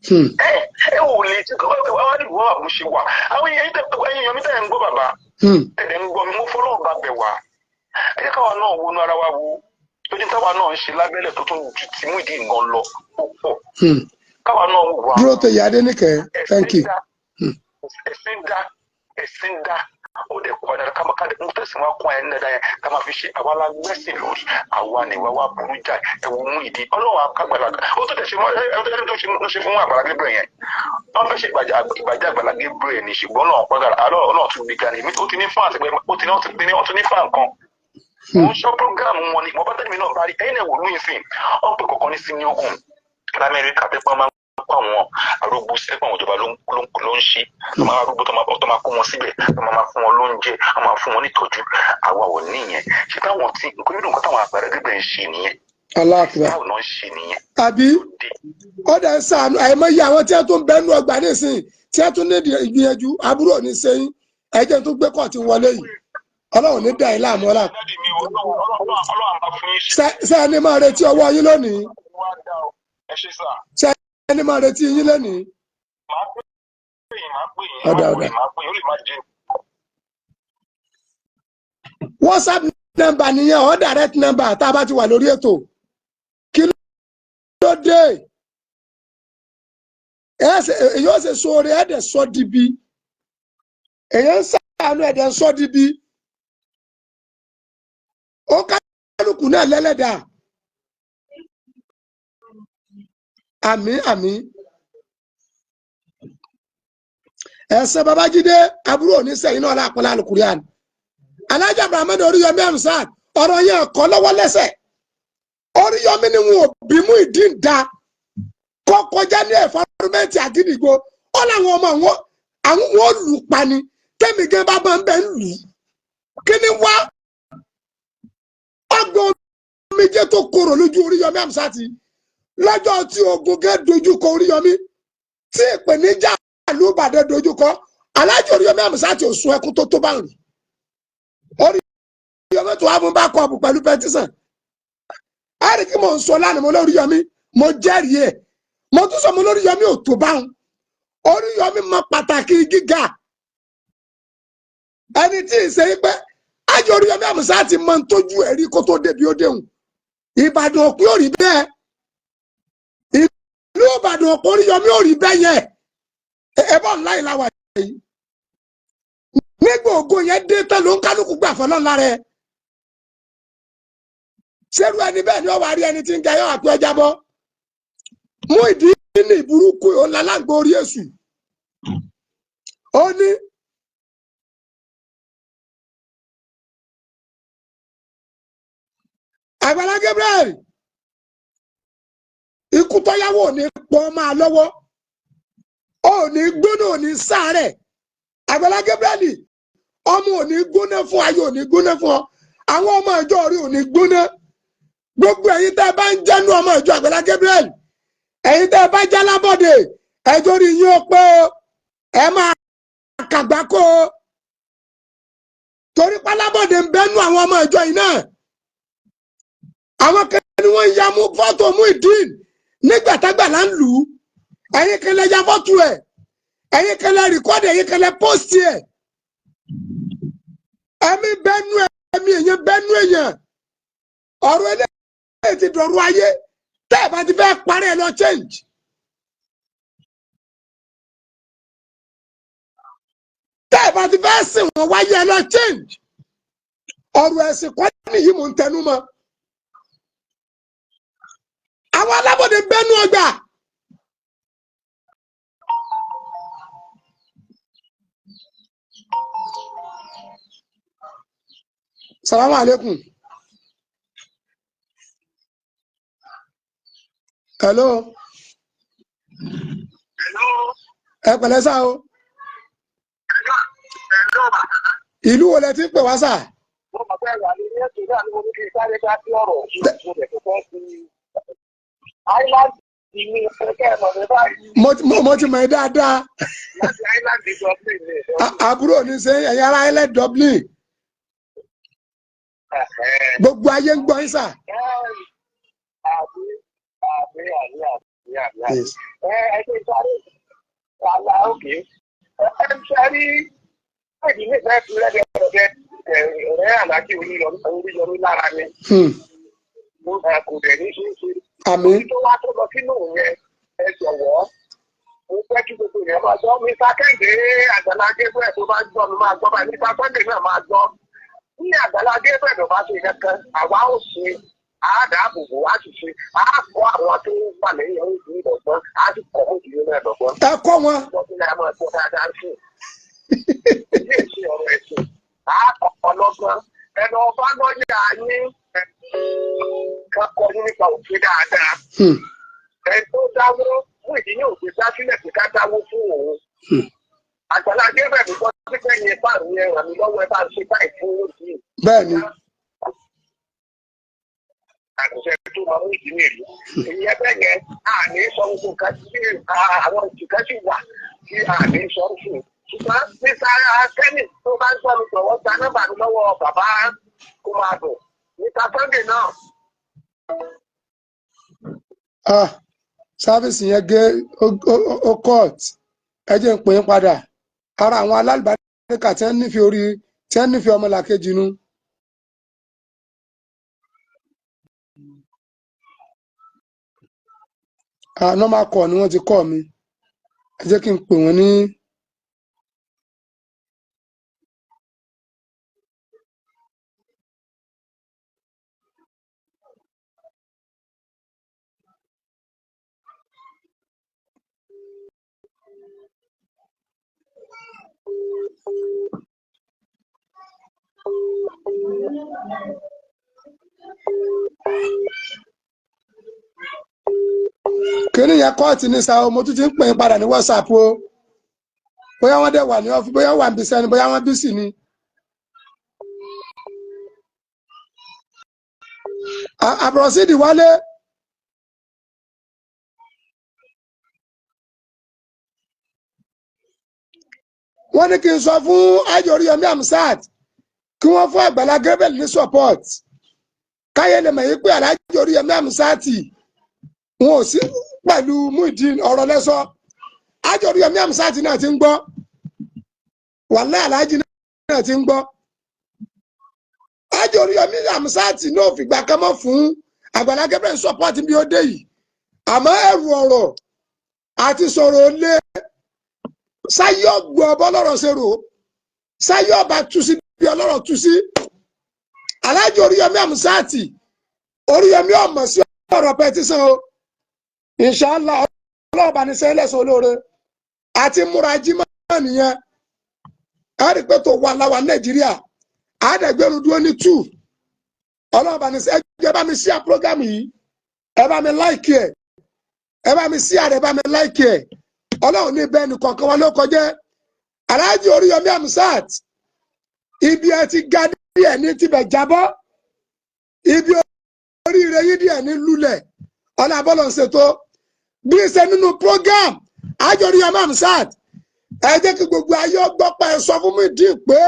Speaker 1: Ẹ ò lè tí kò wá ní ìwọ àmúṣe wà. Àwọn èèyàn mi tẹ̀ ń gbọ́ bàbá. Ẹ̀dẹ̀ ń gbọ́ mi, mo fọlọ́ọ̀ bá bẹ̀ wá. Ẹ jẹ́ káwa náà wọnú ara wa wo. Tójú táwa náà ń ṣe lábẹ́lẹ̀ tó tún ju ti mú ìdí nǹkan lọ púpọ̀. Káwa náà wà.
Speaker 2: Dúró tó yà Adéníkẹ́, thank you.
Speaker 1: Ẹ̀sìn dá ó dẹ̀ kọ́ ẹ̀dá ká mo tẹ̀sí wá kún ẹ̀yìn dáadáa yẹn ká máa fi ṣe àwa la gbẹ́sìn lórí àwa nìwà wa burú jà ẹ̀wù mú ìdí ọlọ́run akágbàlá ó tó tẹ̀sí wọn tó ṣe fún Àgbàlá Gabriel yẹn wọ́n fẹ́ ṣe ìgbàjà Àgbàlá Gabriel ní ṣùgbọ́n náà pàgàrà àlọ́ náà tún gbéga ní ó ti ní fún àtẹ̀gbẹ́ ó ti ní fún nǹkan mo ń ṣọ́ program wọn ni mo bá tẹ̀lé mi náà bá rí ẹ̀yìn ẹ̀wò lóyún sí ọ̀ pé kọ̀ọ̀kan ní senior home lamẹ́ríkà pẹ́pẹ́ máa àwọn arúgbó sẹ́pọ̀ àwọn ìjọba ló ń ṣe ọmọ arúgbó tó máa kó wọn síbẹ̀ tó máa fún wọn lóúnjẹ tó máa fún wọn nítọ́jú àwa ò níyẹn ṣé táwọn tí nǹkan nínú nǹkan táwọn Àgbàlá Gabriel ń ṣe nìyẹn táwọn náà ń ṣe nìyẹn.
Speaker 2: àbí ó dẹ̀ ń sàánú àìmọye àwọn tí wọ́n tún bẹ́nu ọgbà nísìnyí tí wọ́n tún ní ìgbìyànjú àbúrò ní sẹ́yìn ẹ̀jẹ̀ tó gbé kọ́ọ̀tì wọlé yìí Ọlọ́run ní dá ilé àmọ́ là. ṣé ẹni máa retí ọwọ́ yín lónìí? ṣé ẹni máa retí yín lónìí? ọ̀dà WhatsApp number nìyẹn ọ̀ direct number tá a bá ti wà lórí ètò kí ló dé èyí ó ṣe sóore ẹ̀dẹ̀ sọ dibi èyí ń sàánú ẹ̀dẹ̀ sọ dibi ó kálukú náà lẹ́lẹ́dà àmín ẹ̀sẹ̀ Babájídé àbúrò oníṣẹ́yìn náà lápọ̀lá alukurian Alhaji Abraham Oríyọmí Hamzat ọ̀rọ̀ yẹn kọ́ lọ́wọ́ lẹ́sẹ̀ Oríyọmí ni wọn ò bí Muyideen da kọ́ kọjá ní ẹ̀fọ́rọ́mẹ́ntì Àgídìgbò ó láwọn ọmọ àwọn wọn lù pa ni tẹ́mi gan bá máa ń bẹ̀ ń lù kí ni wá ọgbọ́n omijé tó korò lójú Oríyọmí Hamzat lọ́jọ́ tí ogun gẹ́ dojúkọ Oríyọmí tí ìpèníjà ìlú Ìbàdàn dojúkọ Alhaji Oríyọmí Hamzat ò sun ẹkún tó tó bá rìn Oríyọmí tó wá fún bá kọ́ ọ̀bù pẹ̀lú pẹtísàn ẹ̀rí kí mo ń sọ lánàá mo lóríyọmí mo jẹ́rìí ẹ̀ mo tún sọ mo lóríyọmí ò tó báwọn Oríyọmí mọ pàtàkì gíga ẹni tí ì ṣe pé Alhaji Oríyọmí Hamzat mọ ń tójú ẹ̀rí kó tó débi ó déhùn Ìbàdàn òpin ò rí bẹ́ẹ̀ ìlú Ìbàdàn òpin Oríyọmí ò rí bẹ́ẹ̀ yẹn ẹbọ ńlá ìlàwà yìí nígbà ògo yẹn dé tán ló ń kálukú gbà fọlọ́ ńlá rẹ ṣerú ẹni bẹ́ẹ̀ ni ó wá rí ẹni tí ń ga yọ àpò ẹja bọ́ Muyideen ní ìburúkú ọ̀làlágbó orí èṣù ó ní Àgbàlá Gabriel ikú tọ́yàwó ò ní pọ́ máa lọ́wọ́ ò ní gbóná ò ní sáré Àgbàlá Gabriel ọmọ ò ní gbóná fún ayé ò ní gbóná fún ọ àwọn ọmọ ìjọ orí ò ní gbóná gbogbo ẹ̀yin tẹ́ bá ń jẹ́nu ọmọ ìjọ Àgbàlá Gabriel ẹ̀yin tẹ́ bá jẹ́ lábọ̀dé ẹjọ́ rí yín ó pé ẹ máa kàgbákò torí pálábọ̀dé ń bẹ́nu àwọn ọmọ ìjọ yìí náà àwọn kan ni wọ́n ya mú fọ́tò Muyideen nígbà tágbàlá ń lù ú ẹ̀yin kan lè ya fọ́tò ẹ̀ ẹ̀yin kan lè rìkọ́dì ẹ̀yin kan lè pósìtì ẹ̀ ẹ̀mí bẹ́nu ẹ̀mí èèyàn bẹ́nu èèyàn ọ̀rọ̀ eléyìí ti dọ̀rọ̀ ayé tẹ́ ẹ̀ bá ti fẹ́ parí ẹ̀ lọ change tẹ́ ẹ̀ bá ti fẹ́ sìn wọ́n wáyé ẹ̀ lọ change ọ̀rọ̀ ẹ̀sìn kọ́ nìyí mò ń tẹnu mọ́ àwọn alábọ̀dé bẹ́nu ọgbà salamu alaikum hello ẹ pẹ̀lẹ́ sá o ìlú wo lẹ ti ń pè wá sá.
Speaker 4: ìní ẹ̀kẹ́ ẹ̀mọ̀ mi báyìí.
Speaker 2: Mo ti mọ̀ ẹ́ dáadáa.
Speaker 4: Láti Island Dublin ni.
Speaker 2: Àbúrò ní ṣe ẹ̀yà ara Island Dublin. Gbogbo ayé ń gbọ́ yín sà.
Speaker 4: Ẹgbẹ́ ìsáré àlà òkè. Ẹ ń sáré ẹ̀dí nífẹ̀ẹ́ fi rẹ́dẹ̀ẹ́dẹ́ ọ̀rẹ́ àlájì oríyọrí lára ni. Kò dẹ̀ ní ṣíṣe.
Speaker 2: Àmín.
Speaker 4: Tó wá tó lọ sínú yẹn ẹ jọ̀wọ́. Mo fẹ́ kí gbogbo yẹn máa gbọ́. Mr. Kẹ́hìndé Àgbàlá Gabriel tó bá gbọ́ mi máa gbọ́ báyìí. Mr. Sunday náà máa gbọ́. Ní Àgbàlá Gabriel ló bá ṣe kankan, àwa ò ṣe àádáàbòbò á sì ṣe àákọ́ àwọn tó ń wà lẹ́yìn ọ̀hún ìlú ìdọ̀gbọ́n á sì kọ́ ó ìlú náà dọ̀gbọ́n.
Speaker 2: Ẹ kọ́ wọn.
Speaker 4: Gbọ́dọ̀ máa gbọ́ dáadáa sí. Ilé ìṣe ọ̀rọ̀ ẹ̀sìn àákọ́ ọlọ́gbọ́n ẹnu ọba lọ́yà yín kakọ́ nípa òfin dáadáa. Ẹ tó dáwó fún ìdí yóò gbé dá sílẹ̀ pé ká dáwó fún òun. Àgbàlá Gabriel mi gbọ́ sí pé yẹn bá mi ràn mí lọ́wọ́ ẹ bá ń ṣe báyìí fún òbí.
Speaker 2: Bẹ́ẹ̀ni.
Speaker 4: Àṣẹ tó máa ń ìdí nìyí. Ìyẹn bẹ́ẹ̀ yẹn àní sọ gbogbo nǹkan tí àwọn ìtìkẹ́ sì wà tí àní sọ fún. Ṣùgbọ́n nípa Kẹ́nì tó bá ń gbọ́ mi jọ̀wọ́ gba nọ́mbà mi lọ́wọ́ bàbá kó máa dùn. Mr. Sunday náà.
Speaker 2: Sáfíìsì yẹn gé ó court. Ẹ jẹ́ ń pè é padà. Ara àwọn alálùbáríkà tí wọ́n nífẹ̀ẹ́ ọmọlàkejì nu. Normal call ni wọ́n ti kọ́ mi. Ẹ jẹ́ kí n pè wọ́n ní. Kíni yẹn kọ́ọ̀tì ní sáà mo tún ti ń pè é padà ní WhatsApp o. Bóyá wọ́n dẹ̀ wà ní ọ́fíìsì, bóyá wà ń bísẹ́ ni, bóyá wọ́n bísí ni. Àbùrọ̀sídì wálé. Wọ́n ní kí n sọ fún Àjọ Oríyọmí Hamzat kí wọ́n fún Àgbàlá Gabriel ní support. Káyé lè mọ̀ yí pé Àjọ Oríyọmí Hamzat wọn ò sí pẹ̀lú Muyideen ọ̀rọ̀ lẹ́sọ. Àjọ Oríyọmí Hamzat náà ti ń gbọ́. Wàláhì Aláàjì náà ti ń gbọ́. Àjọ Oríyọmí Hamzat náà fìgbà kan mọ́ fún Àgbàlá Gabriel support bí ó dé yìí. Àmọ́ ẹrù ọ̀rọ̀ àti sọ̀rọ̀ lé sáyé ọgbọ̀n bọ́lọ́rọ̀ ṣe rò sáyé ọba tú sí bí ọlọ́rọ̀ tú sí. Aláàjì Oríyọmí Hamzat Oríyọmí ọmọ sí ọ̀rọ̀ pẹtísàn o. Inshallah ọlọ́ọ̀bá ní sẹ́lẹ̀sọ olóore àti múra jímọ̀ nìyẹn. A rí pé tó wà láwa Nàìjíríà àádẹ́gbẹ́rún dúró ní 2. Ọlọ́ọ̀bá ní sẹ́lẹ̀sọ ẹ bá mi share program yìí, ẹ bá mi like ẹ̀, ẹ bá mi share ẹ bá mi like ẹ̀. Ọlọ́run ní bẹ́ẹ̀ nìkan kan wọn ló kọjá. Aláàjì Oríyọmí Hamzat ibi ẹ ti ga díẹ̀ ní tibẹ̀ jábọ́, ibi oríire yìí díẹ̀ ní lulẹ̀. Ọlá bọ́lọ̀ ń ṣètò bí ṣe nínú program Àjọ Oríyọmí Hamzat. Ẹ jẹ́ kí gbogbo ayé gbọ́ pé ẹ sọ fún Muyideen pé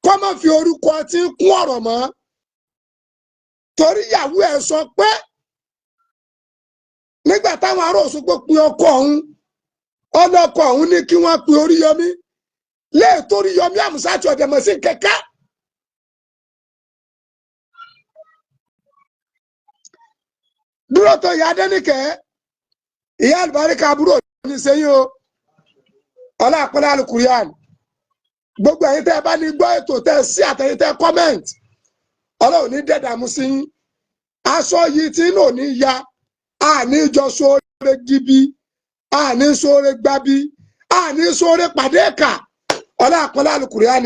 Speaker 2: kó má fi orúkọ tí ń kún ọ̀rọ̀ mọ́. Torí ìyàwó ẹ̀ sọ pé nígbà táwọn ará Òṣogbo pin ọkọ ọ̀hún, ọlọ́kọ ọ̀hún ní kí wọ́n pe Oríyọmí léètò Oríyọmí Hamzat ọ̀dẹ̀mọ̀ sí kẹ̀kẹ́. Dúró tó ìyá Adéníkẹ́, ìyá àlùbáríkà àbúrò ní sẹ́yìn o. Ọlá àpẹẹrẹ Al-Qur'an. Gbogbo ẹ̀yin tẹ́ ẹ bá ní gbọ́ ètò tẹ́ sí àtẹ̀yin tẹ́ comment. Ọlọ́run ní dẹ̀dàmú sí yín. Aṣọ yìí tí inú ò ní ya, àní jọ sóore gidi, àní sóore gbábí, àní sóore pàdé ẹ̀ka. Ọlá àpẹẹrẹ Al-Qur'an.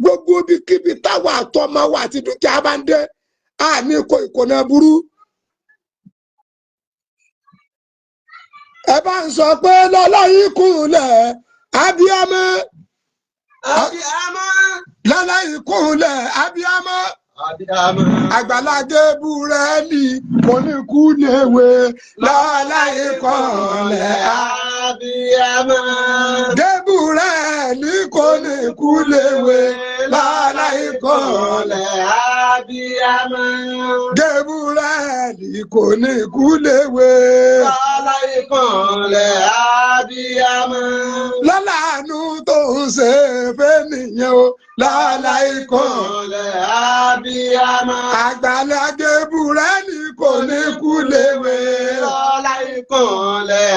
Speaker 2: Gbogbo ibikíbi táwa àtọmọ wa àti dúkìá bá ń dé, àní kò ìkònà burú. Ẹ bá ń sọ pé lọ́lá yìí kúnlẹ̀ abiyamọ. Lọ́lá yìí kúnlẹ̀ abiyamọ. Àgbàlá Gabrieli kò ní kú léwe lọ́la ìkọlẹ̀
Speaker 5: abiyamọ.
Speaker 2: Gabrieli kò ní kú léwe lọ́la ìkọlẹ̀
Speaker 5: abiyamọ.
Speaker 2: Gabrieli kò ní kú léwe
Speaker 5: lọ́la ìkọlẹ̀ abiyamọ.
Speaker 2: lọ́la àánú tó ń ṣe fẹ́nìyàn o lọ́la ìkọlẹ̀
Speaker 5: abiyamọ.
Speaker 2: Àgbàlá Gabrieli kò ní kú léwe
Speaker 5: lọ́la ìkọlẹ̀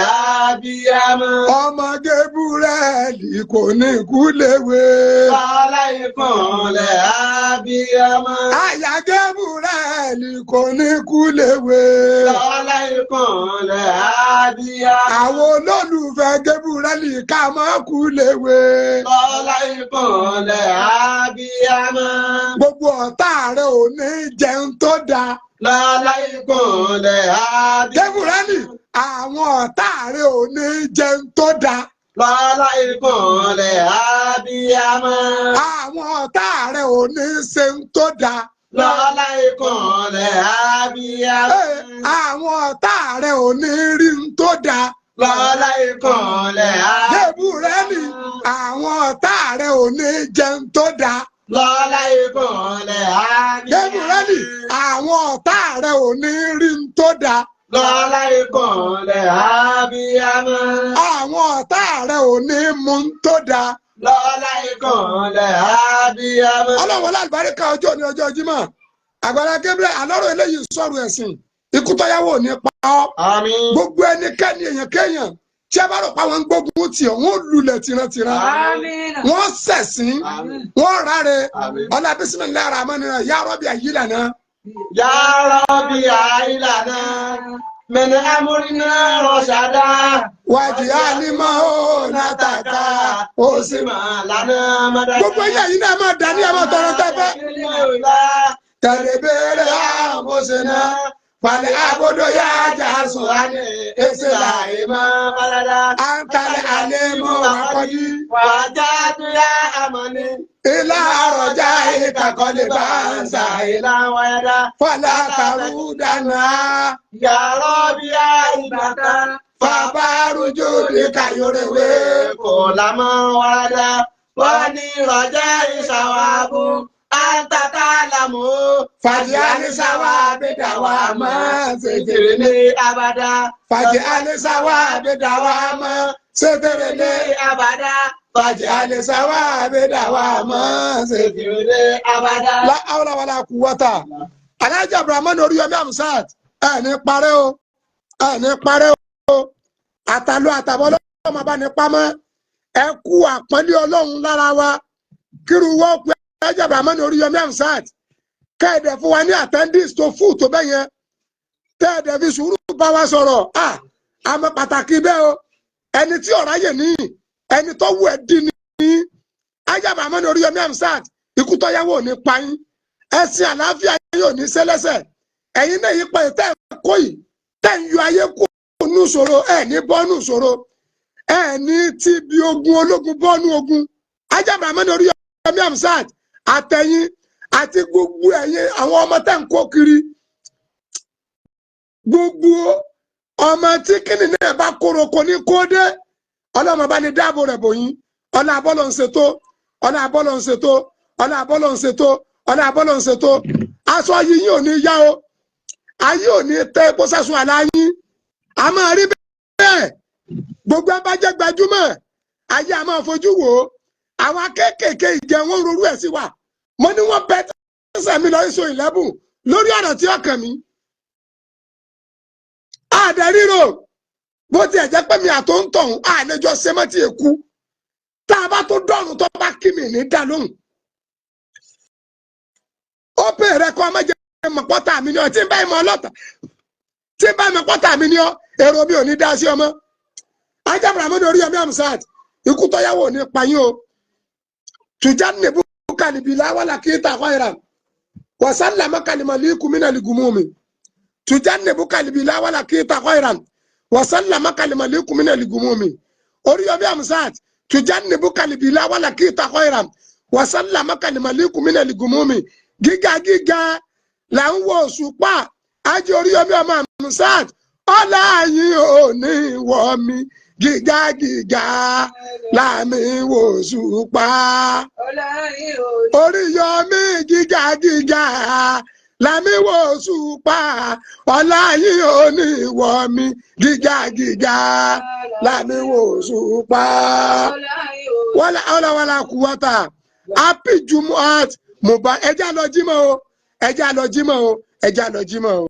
Speaker 5: abiyamọ.
Speaker 2: ọmọ Gabrieli kò ní kú léwe
Speaker 5: lọ́la ìkọlẹ̀ abiyamọ.
Speaker 2: àyà Gabrieli kò ní kú léwe
Speaker 5: lọ́la ìkọlẹ̀ abiyamọ.
Speaker 2: àwọn olólùfẹ́ Gabrieli ká má kú léwe
Speaker 5: lọ́la ìkọlẹ̀ abiyamọ.
Speaker 2: gbogbo ọ̀tá rẹ̀ ò ní jẹun tó dáa
Speaker 5: lọ́la ìkọlẹ̀ abiyamọ.
Speaker 2: Gabrieli àwọn ọ̀tá rẹ̀ ò ní jẹun tó dáa
Speaker 5: lọ́la ìkọlẹ̀ abiyamọ.
Speaker 2: àwọn ọ̀tá rẹ̀ ò ní ṣe ń tó dáa
Speaker 5: lọ́la ìkọlẹ̀ abiyamọ.
Speaker 2: àwọn ọ̀tá rẹ̀ ò ní rí ń tó dáa
Speaker 5: lọ́la ìkọlẹ̀
Speaker 2: Gabrieli àwọn ọ̀tá rẹ̀ ò ní jẹun tó dáa
Speaker 5: lọ́la ìkọlẹ̀
Speaker 2: Gabrieli àwọn ọ̀tá rẹ̀ ò ní rí ń tó dáa
Speaker 5: lọ́la ìkọlẹ̀ abiyamọ.
Speaker 2: àwọn ọ̀tá rẹ̀ ò ní mú ń tó dáa
Speaker 5: lọ́la ìkọlẹ̀ abiyamọ.
Speaker 2: ọlọ́wọ́ lálùbáríkà ọjọ́ ní ọjọ́ Jímọ̀ Àgbàlá Gabriel alọ́rọ̀ eléyìí sọ̀rọ̀ ẹ̀sìn ikú tọ́yáwó ò ní pa ọ́
Speaker 5: àmín.
Speaker 2: gbogbo ẹnikẹ́ni èèyàn kéèyàn tí a bá rò pa wọn gbógun tì ọ́ wọn lulẹ̀ tìrantìran wọn ṣẹ̀sín wọn ráre ọlá bismillahir rahmanir rahim ya Rabbi àyílànà.
Speaker 5: Ya Rabbi àyílànà mẹ́ni amúrinà rọ̀ṣàdá
Speaker 2: wájú àlímọ́ ó nàtàkà ó sì
Speaker 5: máa lànà mọ́dá.
Speaker 2: gbogbo ẹ̀yà yìí náà máa dání àmọ́ tọrọ tẹ́fẹ́. tẹ̀lé béèrè àmọ́sẹ̀ náà falẹ̀ àbọ̀dọ̀ yá jà sùn àní èsì láì mọ́
Speaker 5: balada.
Speaker 2: à ń talẹ̀ àlẹ́ mọ́ àkọ́jú.
Speaker 5: wàjà tó yá àmọ́ ni.
Speaker 2: ilá àròjà ìkàkọ́lé bá ń sà ilá
Speaker 5: wáyàdá.
Speaker 2: fọlá kàrú dáná.
Speaker 5: Ya Rabbi àyílànà.
Speaker 2: fàbárùjù ní kàyọ̀rẹ̀wé.
Speaker 5: kò lámọ́ wàdà. wọ́n ní rọ̀jà ìṣàwábù. Antatalamu
Speaker 2: fàjì àníṣàwà àbẹ̀dàwà máa ṣètèrè ní.
Speaker 5: abada.
Speaker 2: fàjì àníṣàwà àbẹ̀dàwà máa ṣètèrè ní.
Speaker 5: abada.
Speaker 2: fàjì àníṣàwà àbẹ̀dàwà máa ṣètèrè ní.
Speaker 5: abada.
Speaker 2: la hawla wala quwwata. Alhaji Abdulrahman Oríyọmí Hamzat ẹ ní parẹ́ o ẹ ní parẹ́ o àtàlọ́ àtàbọ̀ ọlọ́run máa bá ní pamọ́ ẹ kú àpọ́nlé ọlọ́run lára wa kírun wọ́n pé Alhaji Abdulrahman Oríyọmí Hamzat kẹ́ẹ̀dẹ̀ fún wa ní attendance tó fún tó bẹ́ẹ̀ yẹn tẹ́ẹ̀dẹ̀ fi sùúrù bá wa sọ̀rọ̀ àmọ́ pàtàkì bẹ́ẹ̀ o ẹni tí ọ̀rá yè ní ẹni tó wù ẹ́ dín ní Alhaji Abdulrahman Oríyọmí Hamzat ikú tó yáwó ní payín ẹ̀sìn àlàáfíà yóò ní sẹ́lẹ́sẹ̀ ẹ̀yin náà yí pé tẹ́ ẹ̀ kó yìí tẹ́ ń yọ ayé kó nù ṣòro ẹ̀ ní bọ́nù ṣòro ẹ̀ ní ti bí ogun ológun bọ́nù ogun Alhaji Abdulrahman Oríyọmí Hamzat àtẹ̀yìn àti gbogbo ẹ̀yin àwọn ọmọ tẹ́ ń kó kiri gbogbo ọmọ tí kìnìún náà bá kóroko ní kódé ọlọ́mọ bá ní dáàbò rẹ̀ bòyìn ọ̀nà àbọ̀lọ̀ ń ṣètò ọ̀nà àbọ̀lọ̀ ń ṣètò ọ̀nà àbọ̀lọ̀ ń ṣètò ọ̀nà àbọ̀lọ̀ ń ṣètò aṣọ yìí ò ní yá o ayé ò ní tẹ́ epo sásùn àlá yín a máa rí bẹ́ẹ̀ gbogbo ẹ bá jẹ́ gbajúmọ̀ ayé a máa fojú wò ó àwọn kéékèèké ìjẹun wọn rorú ẹ̀ sí wa mo ní wọ́n bẹ tẹ́sẹ̀ mi lọ ìṣó ìlẹ́bùn lórí ọ̀nà tí ọkàn mi àdẹ̀ríro bó tiẹ̀ jẹ́ pé mi àtò ń tọ̀hún àlejò sẹ́mọ́tì èkú tá a bá tó dọ̀rùn tó bá kí mi ní dá lóhùn ó pè rẹ kọ́ ọmọ jẹ́ mọ̀pọ́tà mi ni ọ tí ń bá ìmọ̀ ọlọ́ta tí ń bá mọ̀pọ́tà mi ni ọ èrò mi ò ní dá sí ọmọ Alhaji Abdulrahman Oríyọmí Hamzat ikú tó yáwó ní payín o tujannibu kalibila wala kita khairan wa sallama kalimaliku min aligumumi tujannibu kalibila wala kita khairan wa sallama kalimaliku min aligumumi Oríyọmí Hamzat tujannibu kalibila wala kita khairan wa sallama kalimaliku min aligumumi gíga gíga là ń wo òṣùpá Hájì Oríyọmí ọmọ Hamzat ọlá yín ò ní wọ̀ mí gíga gíga láàmì wo òṣùpá Oríyọmí gíga gíga láàmì wo òṣùpá ọlá yín ò ní wọ̀ mí gíga gíga láàmì wo òṣùpá wàlà kúwàtà happy Jumu'at Mubarak ẹjá lọ jímọ̀ o ẹjá lọ jímọ̀ o ẹjá lọ jímọ̀ o.